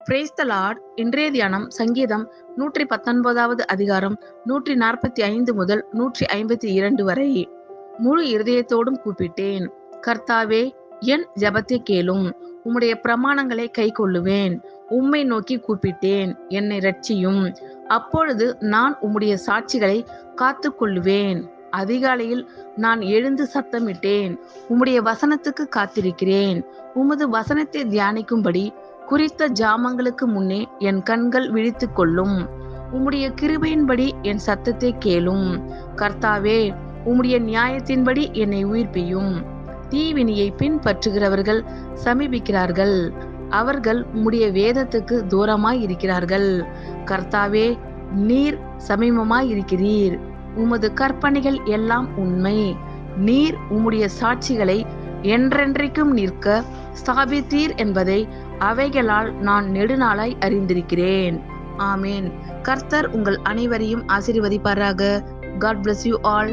Praise the Lord. இன்றைய தியானம் சங்கீதம் 119வது அதிகாரம் 145 முதல் 152 வரை. முழு இருதயத்தோடும் கூப்பிட்டேன், கர்த்தாவே என் ஜெபத்தை கேளும். உம்முடைய பிரமாணங்களை கைக்கொள்ளுவேன். உம்மை நோக்கி கூப்பிட்டேன், என்னை இரட்சியும். அப்பொழுது நான் உம்முடைய சாட்சிகளை காத்து கொள்ளுவேன். அதிகாலையில் நான் எழுந்து சத்தமிட்டேன், உம்முடைய வசனத்துக்கு காத்திருக்கிறேன். உமது வசனத்தை தியானிக்கும்படி குறித்த ஜாமங்களுக்கு முன்னே என் கண்கள் விழித்துக் கொள்ளும். உம்முடைய கிருபையின்படி என் சத்தத்தை கேளும். கர்த்தாவே, உம்முடைய நியாயத்தின்படி என்னை உயிர்ப்பியும். தீவினியை பின்பற்றுகிறவர்கள் சமீபிக்கிறார்கள். அவர்கள் உம்முடைய வேதத்துக்கு தூரமாய் இருக்கிறார்கள். கர்த்தாவே, நீர் சமீபமாய் இருக்கிறீர். உமது கற்பனைகள் எல்லாம் உண்மை. நீர் உம்முடைய சாட்சிகளை என்றென்றைக்கும் நிற்க ஸ்தாபித்தீர் என்பதை அவைகளால் நான் நெடுநாளாய் அறிந்திருக்கிறேன். ஆமேன். கர்த்தர் உங்கள் அனைவரையும் ஆசீர்வதிப்பாராக. God bless you all.